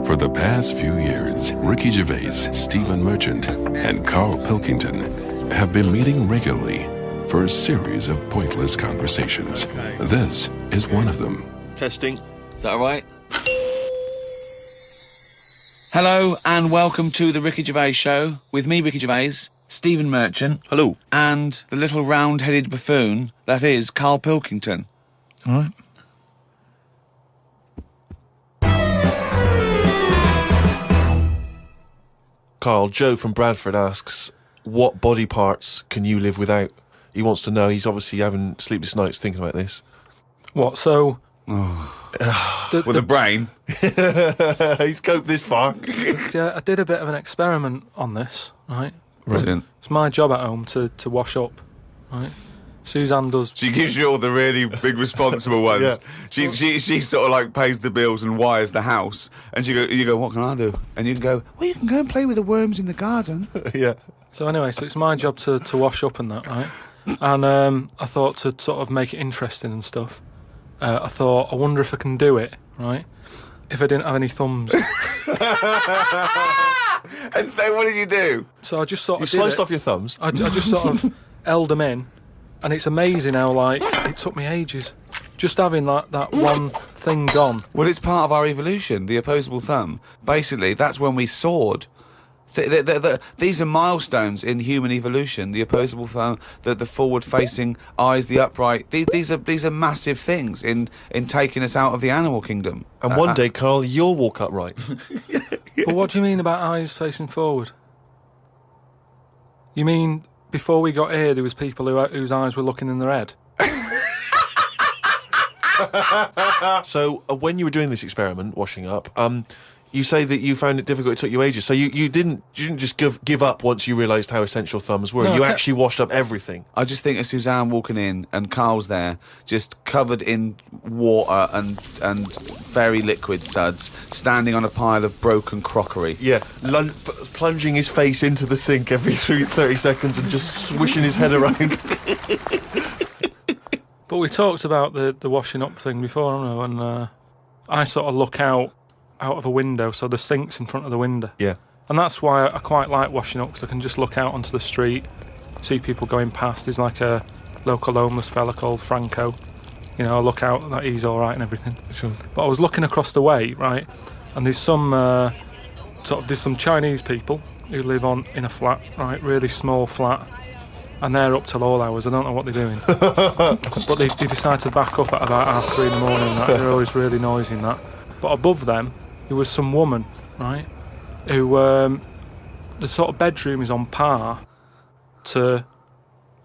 For the past few years, Ricky Gervais, Stephen Merchant, and Karl Pilkington have been meeting regularly for a series of pointless conversations. This is one of them. Testing. Is that all right? Hello and welcome to the Ricky Gervais Show with me, Ricky Gervais, Stephen Merchant. Hello. And the little round-headed buffoon that is Karl Pilkington. All right. Karl, Joe from Bradford asks, what body parts can you live without? He wants to know. He's obviously having sleepless nights thinking about this. What, so... With a brain. He's coped this far. Yeah, I did a bit of an experiment on this, right? Brilliant. It's my job at home to wash up, right? Suzanne does... She gives you all the really big responsible ones. Yeah. She sort of like pays the bills and wires the house. And you go, what can I do? And you can go, well, you can go and play with the worms in the garden. Yeah. So anyway, so it's my job to wash up and that, right? And I thought to sort of make it interesting and stuff, I thought, I wonder if I can do it, right? If I didn't have any thumbs. And so what did you do? So I just sort You of sliced off your thumbs. I just sort of held them in, and it's amazing how, like, it took me ages. Just having that one thing gone. Well, it's part of our evolution, the opposable thumb. Basically, that's when we soared. These are milestones in human evolution. The opposable thumb, the forward-facing eyes, the upright. These are massive things in taking us out of the animal kingdom. And one day, Karl, you'll walk upright. But what do you mean about eyes facing forward? You mean before we got here, there was people whose eyes were looking in their head? So, when you were doing this experiment, washing up, you say that you found it difficult, it took you ages. So you didn't just give up once you realised how essential thumbs were. No, you actually washed up everything. I just think of Suzanne walking in and Karl's there, just covered in water and very liquid suds, standing on a pile of broken crockery. Yeah, plunging his face into the sink every 30 seconds and just swishing his head around. But we talked about the washing up thing before, haven't we? And I sort of look out of a window, so the sink's in front of the window. Yeah. And that's why I quite like washing up, because I can just look out onto the street, see people going past. There's like a local homeless fella called Franco. You know, I look out that he's all right and everything. Sure. But I was looking across the way, right, and there's some there's some Chinese people who live in a flat, right, really small flat, and they're up till all hours. I don't know what they're doing. But they decide to back up at about 3:30 in the morning, and that. They're always really noisy and that. But above them, there was some woman, right, who the sort of bedroom is on par to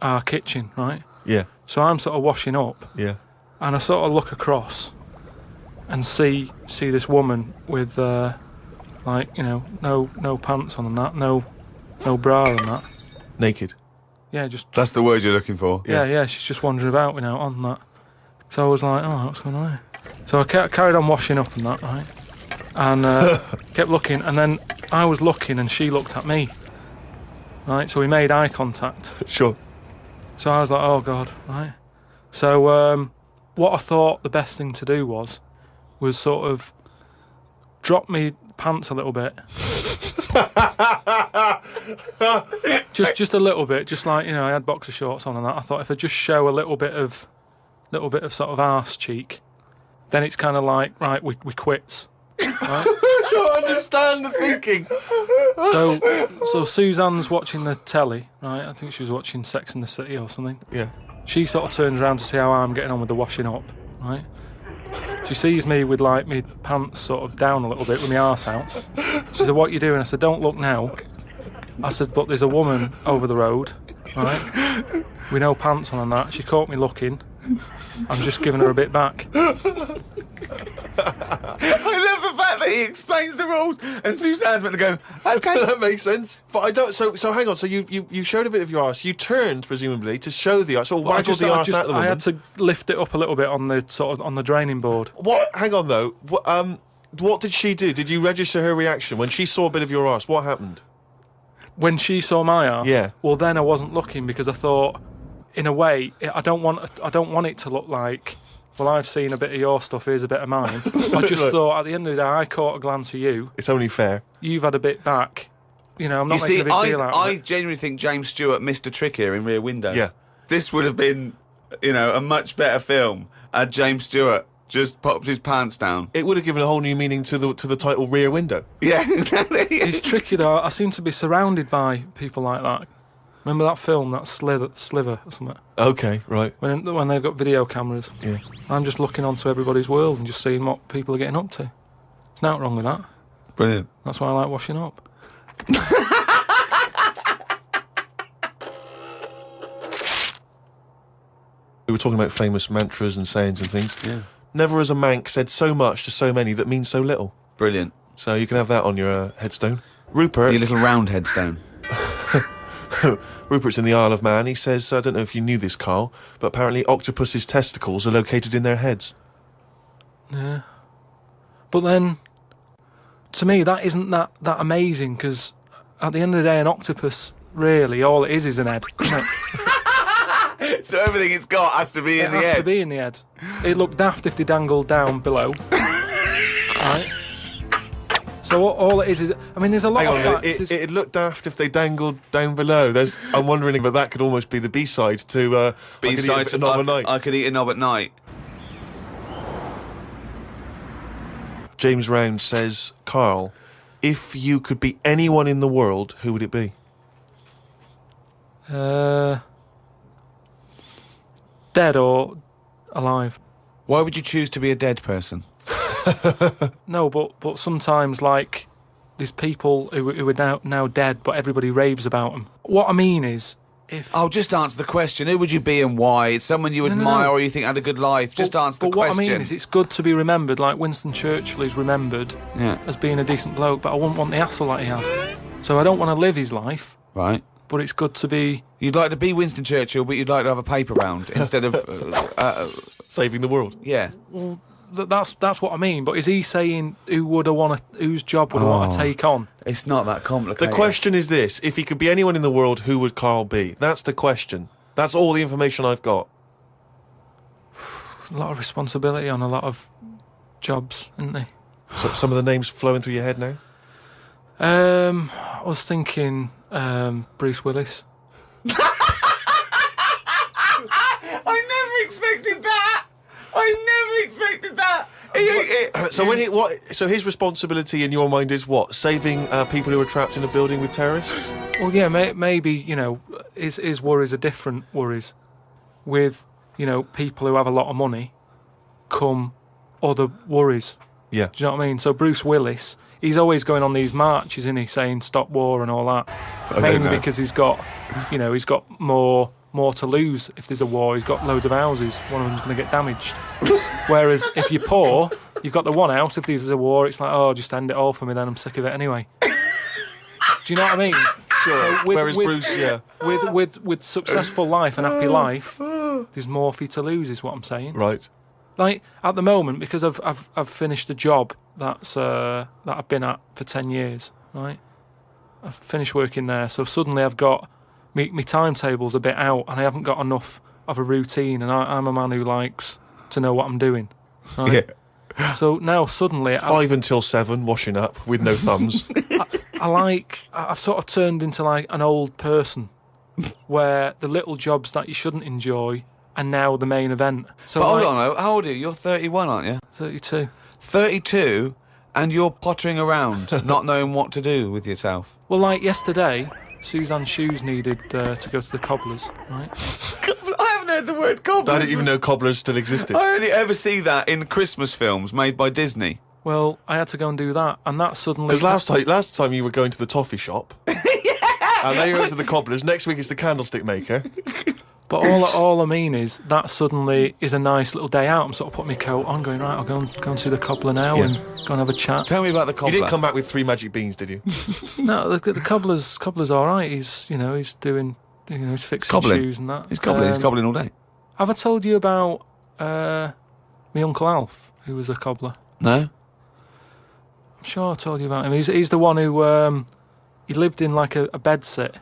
our kitchen, right? Yeah. So I'm sort of washing up, Yeah. and I sort of look across and see this woman with like, you know, no pants on and that, no bra and that. Naked. Yeah, just That's the word you're looking for. yeah. She's just wandering about, you know, on that. So I was like, oh, what's going on here? So I carried on washing up and that, right? And kept looking, and then I was looking and she looked at me, right? So we made eye contact. Sure. So I was like, oh God, right? So what I thought the best thing to do was sort of drop me pants a little bit. just a little bit, just like, you know, I had boxer shorts on and that. I thought if I just show a little bit of sort of arse cheek, then it's kind of like, right, we quits. Right? I don't understand the thinking. So Suzanne's watching the telly, right? I think she was watching Sex and the City or something. Yeah. She sort of turns around to see how I'm getting on with the washing up, right? She sees me with, like, my pants sort of down a little bit with my arse out. She said, what are you doing? I said, don't look now. I said, but there's a woman over the road, right, with no pants on and that. She caught me looking. I'm just giving her a bit back. I love the fact that he explains the rules and Suzanne's meant to go, okay. That makes sense. But I don't. So hang on. So you showed a bit of your arse. You turned presumably to show the arse. Or waggled the arse at the woman. I had to lift it up a little bit on the sort of on the draining board. What? Hang on though. What did she do? Did you register her reaction when she saw a bit of your arse? What happened? When she saw my arse, yeah. Well, then I wasn't looking because I thought, in a way, I don't want it to look like well, I've seen a bit of your stuff, here's a bit of mine. I just thought, at the end of the day, I caught a glance of you. It's only fair. You've had a bit back. You know, I'm not making a big deal out of it. I genuinely think James Stewart missed a trick here in Rear Window. Yeah. This would have been, a much better film had James Stewart just popped his pants down. It would have given a whole new meaning to the title Rear Window. Yeah, exactly. It's tricky, though. I seem to be surrounded by people like that. Remember that film, that Sliver or something? Okay, right. When they've got video cameras. Yeah. I'm just looking onto everybody's world and just seeing what people are getting up to. There's nothing wrong with that. Brilliant. That's why I like washing up. We were talking about famous mantras and sayings and things. Yeah. Never has a Manc said so much to so many that means so little. Brilliant. So you can have that on your headstone. Rupert. Your little round headstone. Rupert's in the Isle of Man. He says, I don't know if you knew this, Karl, but apparently octopus's testicles are located in their heads. Yeah. But then, to me, that isn't that amazing, because at the end of the day, an octopus, really, all it is an head. Isn't it? So everything it's got has to be in the It has head. to be in the head. It'd look daft if they dangled down below. Right? So all it is... I mean, there's a lot Hang of on a facts. minute. It'd look daft if they dangled down below. I'm wondering, but that could almost be the B-side to B-side to Knob at Night. I could eat a knob at night. James Round says, Karl, if you could be anyone in the world, who would it be? Dead or alive? Why would you choose to be a dead person? No, but sometimes, like, there's people who are now dead, but everybody raves about them. What I mean is, if... Oh, just answer the question. Who would you be and why? It's someone you admire or you think had a good life. Just answer the But what question. I mean is, it's good to be remembered, like Winston Churchill is remembered as being a decent bloke, but I wouldn't want the hassle that he had. So I don't want to live his life. Right. But it's good to be... You'd like to be Winston Churchill, but you'd like to have a paper round instead of... Saving the world. Yeah. Well, that's what I mean. But is he saying whose job would I want to take on? It's not that complicated. The question is this. If he could be anyone in the world, who would Karl be? That's the question. That's all the information I've got. A lot of responsibility on a lot of jobs, isn't there? So, some of the names flowing through your head now? I was thinking Bruce Willis. I never expected that. So his responsibility in your mind is what? Saving people who are trapped in a building with terrorists? Well, yeah, maybe, his worries are different worries. With, people who have a lot of money come other worries. Yeah. Do you know what I mean? So Bruce Willis, he's always going on these marches, isn't he, saying stop war and all that. Mainly because he's got more to lose if there's a war. He's got loads of houses. One of them's going to get damaged. Whereas if you're poor, you've got the one house. If there's a war, it's like, oh, just end it all for me then. I'm sick of it anyway. Do you know what I mean? Sure. Whereas Bruce, yeah. With successful life and happy life, there's more for you to lose, is what I'm saying. Right. Like at the moment, because I've finished a job that I've been at for 10 years, right? I've finished working there, so suddenly I've got my timetable's a bit out, and I haven't got enough of a routine, and I'm a man who likes to know what I'm doing. Right? Yeah. So now suddenly 5 until 7, washing up with no thumbs. I've sort of turned into like an old person, where the little jobs that you shouldn't enjoy are now the main event. So but hold on, how old are you? You're 31, aren't you? 32. 32, and you're pottering around, not knowing what to do with yourself. Well, like yesterday, Suzanne's shoes needed to go to the Cobblers, right? I haven't heard the word Cobblers. I didn't even know Cobblers still existed. I only ever see that in Christmas films made by Disney. Well, I had to go and do that, and that suddenly... Because last time you were going to the toffee shop. Yeah! And now you're going to the Cobblers. Next week it's the candlestick maker. But all I mean is that suddenly is a nice little day out. I'm sort of putting my coat on, going, right, I'll go and see the cobbler now and go and have a chat. Tell me about the cobbler. You didn't come back with 3 magic beans, did you? No, the cobbler's all right. He's doing, he's fixing cobbling. Shoes and that. He's cobbling all day. Have I told you about my Uncle Alf, who was a cobbler? No. I'm sure I told you about him. He's the one who, he lived in like a bedsit,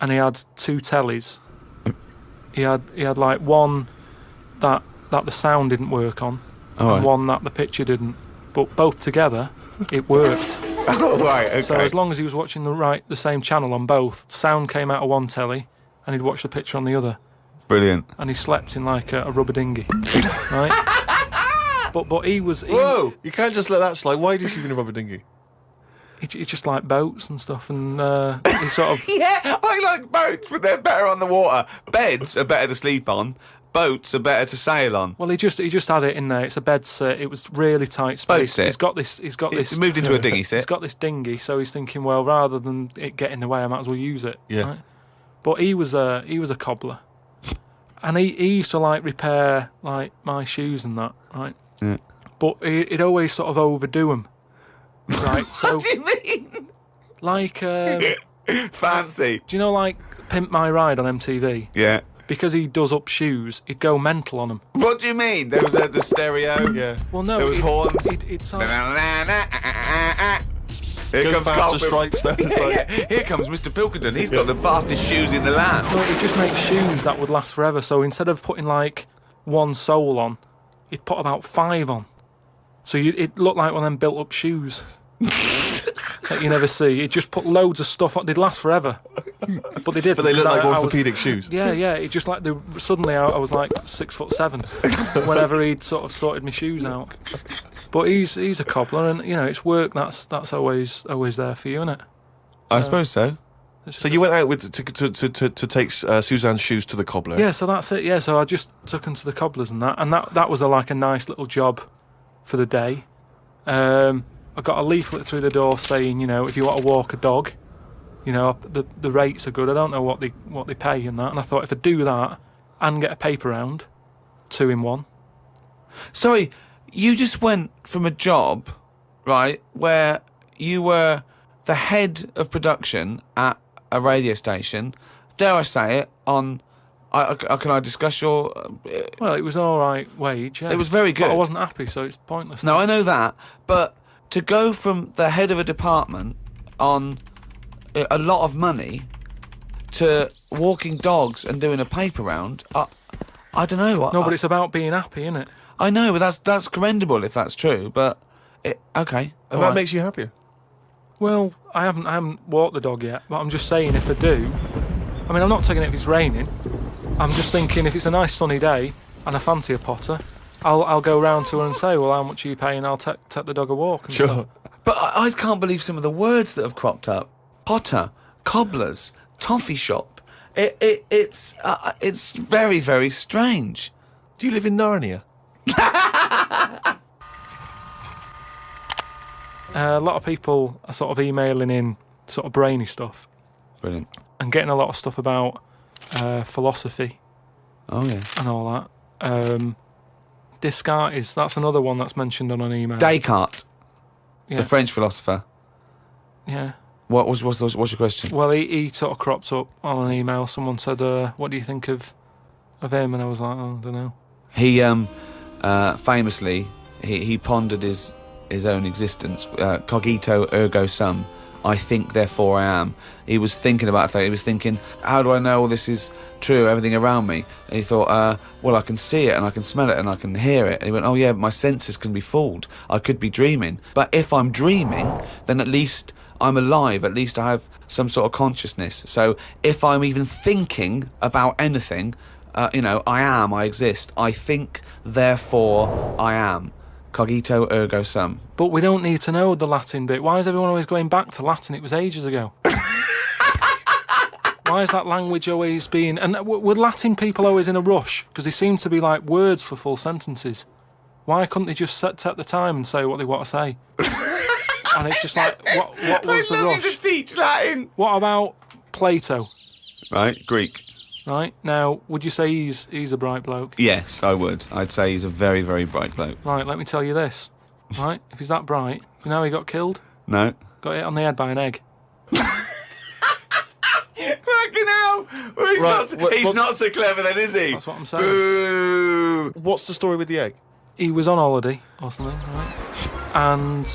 and he had 2 tellies. He had like one that that the sound didn't work on, Oh, and right. one that the picture didn't. But both together, it worked. Oh, right, okay. So as long as he was watching the same channel on both, sound came out of one telly, and he'd watch the picture on the other. Brilliant. And he slept in like a rubber dinghy, right? But he was. Whoa! You can't just let that slide. Why did you sleep in a rubber dinghy? He just liked boats and stuff, and he sort of. Yeah, I like boats, but they're better on the water. Beds are better to sleep on. Boats are better to sail on. Well, he just had it in there. It's a bed sit. It was really tight space. Boat sit. He's got this. It's moved into a dinghy sit. He's got this dinghy, so he's thinking, well, rather than it get in the way, I might as well use it. Yeah. Right? But he was a cobbler, and he used to like repair like my shoes and that, right? Yeah. But he'd always sort of overdo them, right? So What do you mean? like, Fancy. do you know like Pimp My Ride on MTV? Yeah. Because he does up shoes, he'd go mental on them. What do you mean? There was the stereo. Yeah. Well, no, There was horns. He'd sound, Here Go comes faster Karl stripes down the side. Yeah, here comes Mr. Pilkington. He's got the fastest shoes in the land. well, he'd just make shoes that would last forever. So instead of putting like one sole on, he'd put about 5 on. So it looked like one of them built-up shoes that you never see. He'd just put loads of stuff on. They'd last forever, but they did. But they look because like I was- orthopedic shoes. Yeah. It just like suddenly I was like 6'7" whenever he'd sort of sorted my shoes out. But he's a cobbler, and you know it's work that's always there for you, isn't it? I suppose so. So you went out with to take Suzanne's shoes to the cobbler. Yeah, so that's it. Yeah, so I just took him to the cobblers and that was like a nice little job for the day. I got a leaflet through the door saying, you know, if you want to walk a dog, you know, the rates are good. I don't know what they pay and that. And I thought if I do that and get a paper round, 2 in 1. Sorry, you just went from a job, right, where you were the head of production at a radio station, dare I say it, on... can I discuss your... Well, it was an all right wage. Yeah. It was very good. But I wasn't happy, so it's pointless. No, I know that, but to go from the head of a department on a lot of money to walking dogs and doing a paper round, I don't know. No, but it's about being happy, isn't it? I know, but that's commendable if that's true, but... okay. And all that right. makes you happier. Well, I haven't walked the dog yet, but I'm just saying if I do... I mean, I'm not taking it if it's raining. I'm just thinking if it's a nice sunny day and I fancy a potter, I'll go round to her and say, well, how much are you paying? I'll take the dog a walk and stuff. But I can't believe some of the words that have cropped up. Potter, cobblers, toffee shop. It's very, very strange. Do you live in Narnia? A lot of people are sort of emailing in sort of brainy stuff Brilliant. and getting a lot of stuff about philosophy Oh, yeah. and all that. Descartes, that's another one that's mentioned on an email. Descartes, Yeah. the French philosopher. Yeah. What's your question? Well, he sort of cropped up on an email. Someone said, what do you think of him? And I was like, oh, I don't know. He famously he pondered his own existence. Cogito ergo sum. I think, therefore I am. He was thinking about that. He was thinking, how do I know all this is true, everything around me? And he thought, well, I can see it and I can smell it and I can hear it. And he went, oh yeah, but my senses can be fooled. I could be dreaming. But if I'm dreaming, then at least I'm alive. At least I have some sort of consciousness. So if I'm even thinking about anything, I exist. I think, therefore I am. Cogito ergo sum. But we don't need to know the Latin bit. Why is everyone always going back to Latin? It was ages ago. Why is that language always being... And were Latin people always in a rush? Because they seem to be like words for full sentences. Why couldn't they just take the time and say what they want to say? And it's just like, what was the rush? to teach Latin. What about Plato? Right, Greek. Right, now, would you say he's a bright bloke? Yes, I would. I'd say he's a very, very bright bloke. Right, let me tell you this. Right, if he's that bright, you know how he got killed? No. Got hit on the head by an egg. Fucking hell! Well, he's not so clever then, is he? That's what I'm saying. Boo! What's the story with the egg? He was on holiday or something, right? And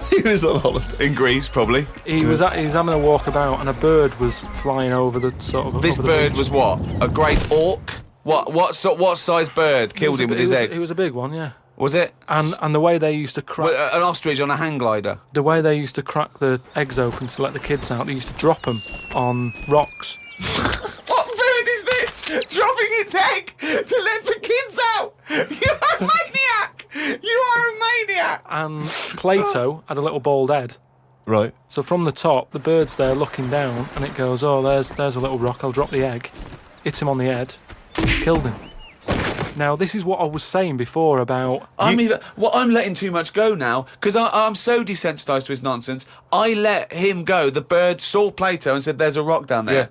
He was on holiday. In Greece, probably. he was having a walk about, and a bird was flying over the sort of. This over the bird beach. was what? A great auk? What size bird killed him with his egg? It was a big one, yeah. Was it? And the way they used to crack... An ostrich on a hang glider? The way they used to crack the eggs open to let the kids out, they used to drop them on rocks. What bird is this? Dropping its egg to let the kids out? You are a maniac! You are a maniac! And Plato had a little bald head. Right. So from the top, the bird's there looking down, and it goes, oh, there's a little rock, I'll drop the egg. Hit him on the head, killed him. Now, this is what I was saying before about... I'm letting too much go now, because I'm so desensitised to his nonsense. I let him go. The bird saw Plato and said, there's a rock down there. Yeah.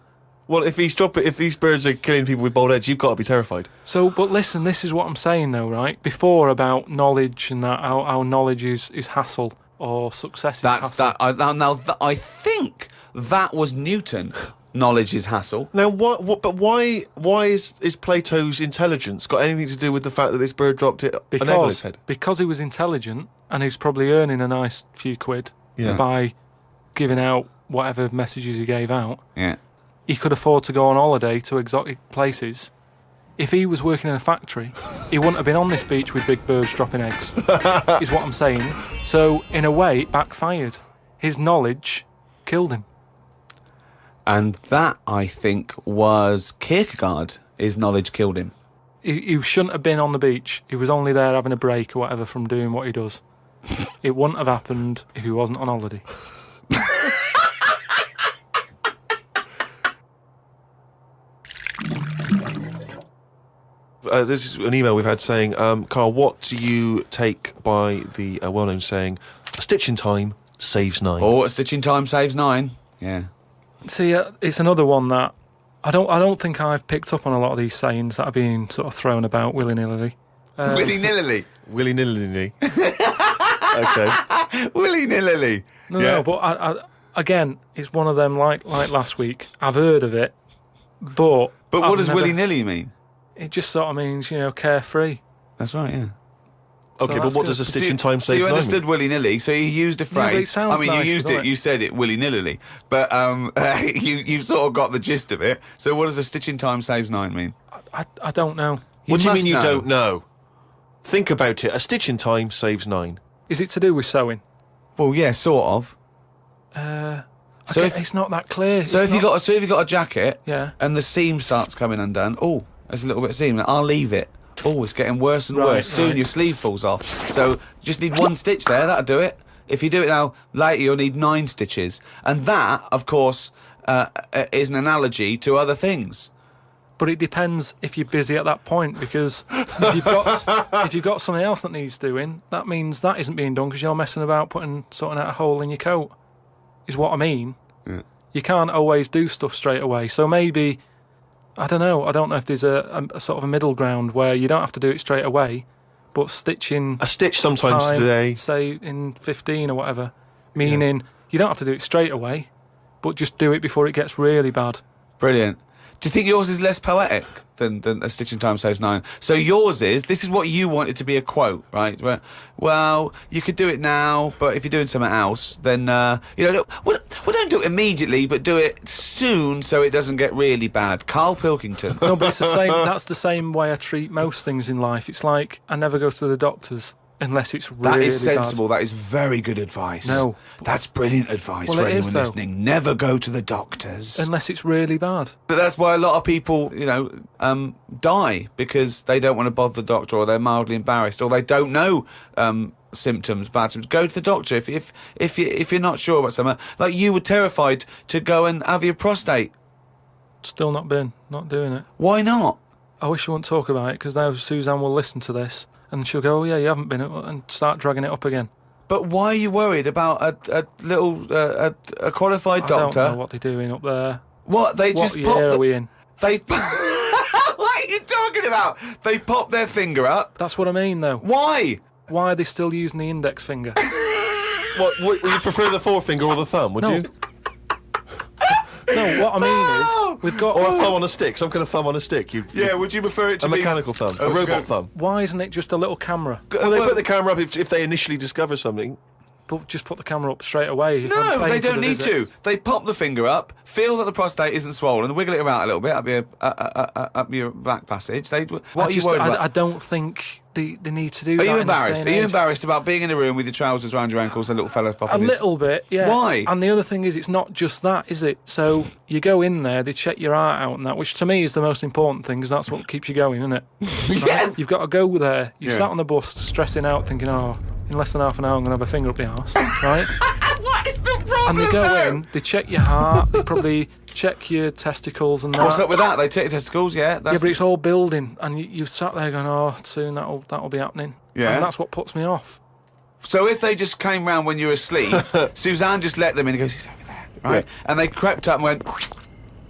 Well, if these birds are killing people with bald heads, you've got to be terrified. So, but listen, this is what I'm saying, though, right? Before about knowledge and that, how knowledge is hassle or success is hassle. I think that was Newton. Knowledge is hassle. Now, but why is Plato's intelligence got anything to do with the fact that this bird dropped an egg on his head? Because he was intelligent and he's probably earning a nice few quid by giving out whatever messages he gave out. Yeah. He could afford to go on holiday to exotic places. If he was working in a factory, he wouldn't have been on this beach with big birds dropping eggs, is what I'm saying. So, in a way, it backfired. His knowledge killed him. And that, I think, was Kierkegaard. His knowledge killed him. He shouldn't have been on the beach. He was only there having a break or whatever from doing what he does. It wouldn't have happened if he wasn't on holiday. This is an email we've had saying, Karl, what do you take by the well-known saying, a stitch in time saves 9? Oh, a stitch in time saves 9. Yeah. See, it's another one that I don't think I've picked up on a lot of these sayings that are being sort of thrown about willy-nilly. Willy-nilly. Willy-nilly. Okay. Willy-nilly. No, but I, again, it's one of them like last week. I've heard of it, but what does willy-nilly mean? It just sort of means, carefree. That's right, yeah. Okay, So but what does a stitch in time save 9 So you mean? understood willy-nilly, so you used a phrase. Yeah, but it sounds nice, you used doesn't it, it? you said it willy-nilly, but you sort of got the gist of it. So what does a stitch in time saves 9 mean? I don't know. What do you mean you must know. don't know? Think about it. A stitch in time saves 9. Is it to do with sewing? Well, yeah, sort of. So it's not that clear. So if you got a jacket, Yeah. and the seam starts coming undone, oh, there's a little bit of seam. I'll leave it. Oh, it's getting worse and worse. Soon your sleeve falls off. So you just need 1 stitch there. That'll do it. If you do it now, later you'll need 9 stitches. And that, of course, is an analogy to other things. But it depends if you're busy at that point, because if you've got something else that needs doing, that means that isn't being done because you're messing about sorting out a hole in your coat, is what I mean. Yeah. You can't always do stuff straight away. So maybe, I don't know if there's a sort of a middle ground where you don't have to do it straight away, but stitching A stitch sometimes time, today. say in 15 or whatever, meaning you don't have to do it straight away, but just do it before it gets really bad. Brilliant. Do you think yours is less poetic than a stitch in time saves 9? So yours is, this is what you wanted to be a quote, right? Well, you could do it now, but if you're doing something else, then, don't do it immediately, but do it soon so it doesn't get really bad. Karl Pilkington. No, but it's the same. That's the same way I treat most things in life. It's like I never go to the doctors unless it's really That is sensible. bad. That is very good advice. No. That's brilliant advice Well, for it is, anyone though. listening. Never go to the doctors. Unless it's really bad. But that's why a lot of people, die because they don't want to bother the doctor, or they're mildly embarrassed, or they don't know symptoms, bad symptoms. Go to the doctor if you're not sure about something. Like you were terrified to go and have your prostate. Still not doing it. Why not? I wish you wouldn't talk about it, because now Suzanne will listen to this and she'll go, oh yeah, you haven't been, and start dragging it up again. But why are you worried about a qualified doctor? I don't know what they're doing up there. What they What just year pop? are we in? They. What are you talking about? They pop their finger up. That's what I mean, though. Why? Why are they still using the index finger? What, would you prefer the forefinger or the thumb, would No. you? No, what I mean is, we've got... Or a thumb on a stick, some kind of thumb on a stick. Yeah, would you prefer it to A be mechanical thumb, Oh, a robot good. thumb. Why isn't it just a little camera? Well, they put the camera up if they initially discover something. But just put the camera up straight away. If I'm No, paying they for the don't need visit. to. They pop the finger up, feel that the prostate isn't swollen, wiggle it around a little bit up your back passage. What are you worried about? I don't think they need to do Are that. you in this day embarrassed? and Are you age. embarrassed about being in a room with your trousers around your ankles and a little fella popping A his... little bit, yeah. Why? And the other thing is, it's not just that, is it? So you go in there, they check your heart out and that, which to me is the most important thing, because that's what keeps you going, isn't it? Yeah. You've got to go there. You Yeah. sat on the bus stressing out, thinking, oh, in less than half an hour I'm going to have a finger up the arse, right? What is the problem? And they go though? in, they check your heart, they probably check your testicles and that. What's up with that? They check your testicles, yeah? Yeah, but it's all building, and you've sat there going, oh, soon that'll be happening. Yeah. And that's what puts me off. So if they just came round when you were asleep, Suzanne just let them in and goes, he's over there, right? Yeah. And they crept up and went,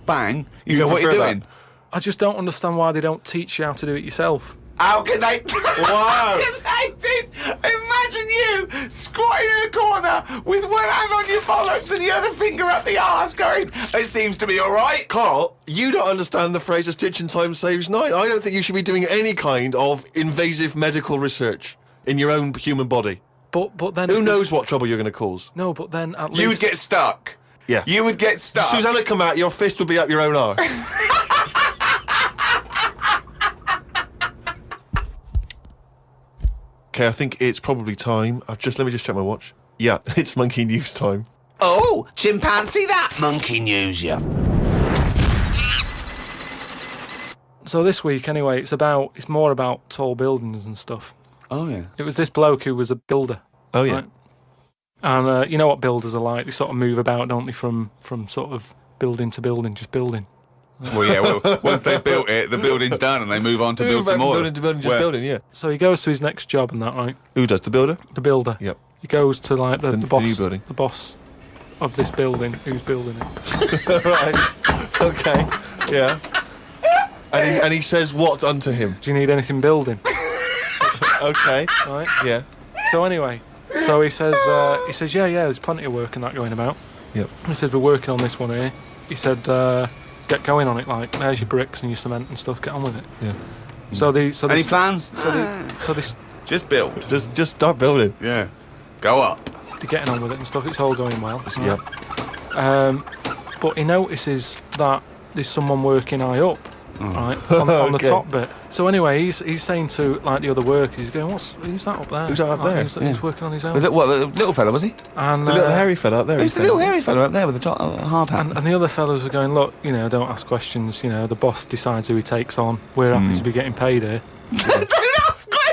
bang. You go, what are you prefer doing? that? I just don't understand why they don't teach you how to do it yourself. How can they? Wow. How can they teach? Imagine you squatting in a corner with one hand on your bollocks and the other finger up the arse going, it seems to be all right. Carl, you don't understand the phrase "a stitch in time saves nine." I don't think you should be doing any kind of invasive medical research in your own human body. But then Who knows what trouble you're going to cause? No, but then at least You would get stuck. Yeah. You would get stuck. Suzanne would come out, your fist would be up your own arse. Okay, I think it's probably time. Let me just check my watch. Yeah, it's monkey news time. Oh, chimpanzee that monkey news, you. So this week, anyway, it's more about tall buildings and stuff. Oh, yeah. It was this bloke who was a builder. Oh, yeah. Right? And you know what builders are like? They sort of move about, don't they, from sort of building to building, just building. Well, yeah, well, once they've built it, the building's done and they move on to build some more. Building to building, just Where- building, yeah. So he goes to his next job and that, right? Who does, the builder? The builder. Yep. He goes to like the The boss, new building. the boss of this building, who's building it. Right. Okay. Yeah. And he says what unto him? Do you need anything building? Okay. Right. Yeah. So anyway, he says, yeah, there's plenty of work and that going about. Yep. He said, we're working on this one here. He said, get going on it, like, there's your bricks and your cement and stuff, get on with it. Yeah. Any plans? So this, Just build. Just start building. Yeah. Go up. they're getting on with it and stuff, it's all going well. Yep. But he notices that there's someone working high up, right, on the Okay. top bit. So anyway, he's saying to like the other workers, he's going, who's that up there? Who's that up Like, there? He's working on his own. The little fella, was he? And, The little hairy fella up there. Who's he's the little saying. hairy fella up there with the hard hat? and the other fellows are going, look, don't ask questions, the boss decides who he takes on. We're happy to be getting paid here. Don't ask questions!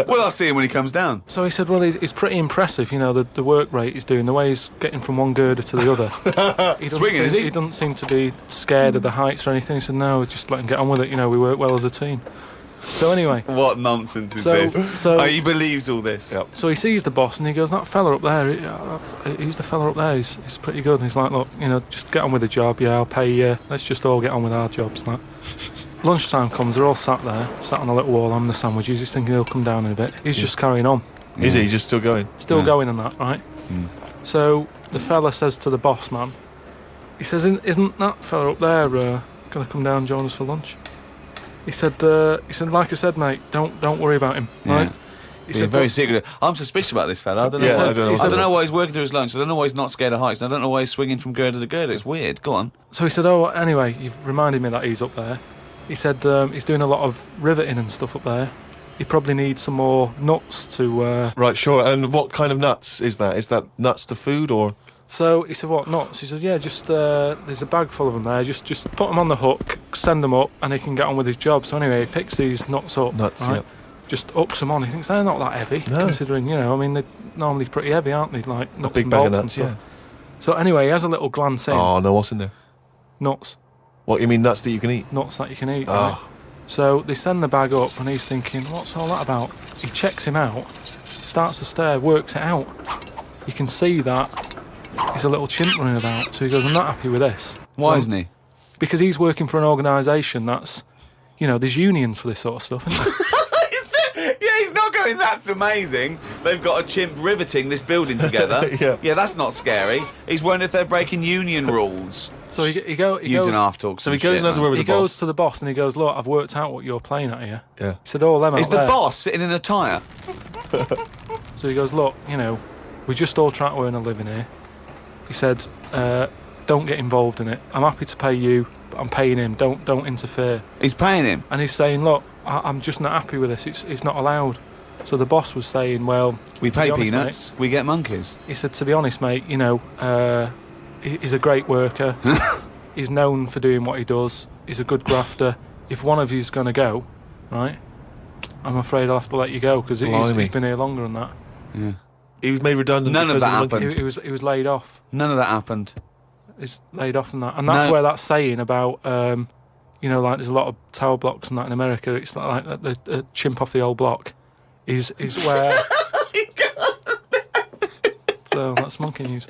Well, I'll see him when he comes down. So he said, well, it's pretty impressive, the work rate he's doing, the way he's getting from one girder to the other. Swinging, is he? He doesn't seem to be scared of the heights or anything. He said, no, just let him get on with it. We work well as a team. So anyway, What nonsense is So- this? so- He believes all this. Yep. so he sees the boss and he goes, that fella up there, who's the fella up there? He's pretty good. And he's like, look, just get on with the job. Yeah, I'll pay you. Let's just all get on with our jobs. Like. Lunchtime comes, they're all sat there, sat on a little wall having the sandwiches. He's thinking he'll come down in a bit. He's just carrying on. Is he just still going? Still going on that, right? So the fella says to the boss man, he says, isn't that fella up there going to come down and join us for lunch? He said, like I said, mate, don't worry about him, right? He He's said, very "But-" secretive. I'm suspicious about this fella. I don't know. Yeah, why, I don't know I what's don't going know on. why he's working through his lunch. I don't know why he's not scared of heights. I don't know why he's swinging from girder to girder. It's weird. Go on. So he said, oh, anyway, you've reminded me that he's up there. He said he's doing a lot of riveting and stuff up there. He probably needs some more nuts to... Right, sure. And what kind of nuts is that? Is that nuts to food or? So he said, what, nuts? He said, yeah, just there's a bag full of them there. Just put them on the hook, send them up, and he can get on with his job. So anyway, he picks these nuts up. Nuts, right? yep. Just hooks them on. He thinks they're not that heavy, No. considering, they're normally pretty heavy, aren't they? Like nuts big and bag of bolts and nuts, stuff. yeah. So anyway, he has a little glance in. Oh, no, what's in there? Nuts. What, you mean nuts that you can eat? Nuts that you can eat. Oh. Right? So they send the bag up and he's thinking, what's all that about? He checks him out, starts to stare, works it out. You can see that he's a little chimp running about. So he goes, I'm not happy with this. Why So- isn't he? Because he's working for an organisation that's, there's unions for this sort of stuff, isn't there? Yeah, he's not going, that's amazing. They've got a chimp riveting this building together. Yeah. That's not scary. He's wondering if they're breaking union rules. So he You goes... don't have to talk So some he goes shit, and has a man. word with He the goes boss. to the boss and he goes, look, I've worked out what you're playing at here. Yeah. He said, oh, them out Is the there. boss sitting in a tyre? So he goes, look, We just all try to earn a living here. He said, don't get involved in it. I'm happy to pay you, but I'm paying him. Don't interfere. He's paying him. And he's saying, look, I'm just not happy with this. It's not allowed. So the boss was saying, well... We pay honest, peanuts, mate, we get monkeys. he said, to be honest, mate, you know, he's a great worker. He's known for doing what he does. He's a good grafter. If one of you's going to go, right, I'm afraid I'll have to let you go because he's been here longer than that. Yeah. He was made redundant. None of because that the monkey- happened. He was laid off. None of that happened. He's laid off from that. And that's No. where that saying about, you know, like there's a lot of tower blocks and that in America. It's like the chimp off the old block is where... So that's monkey news.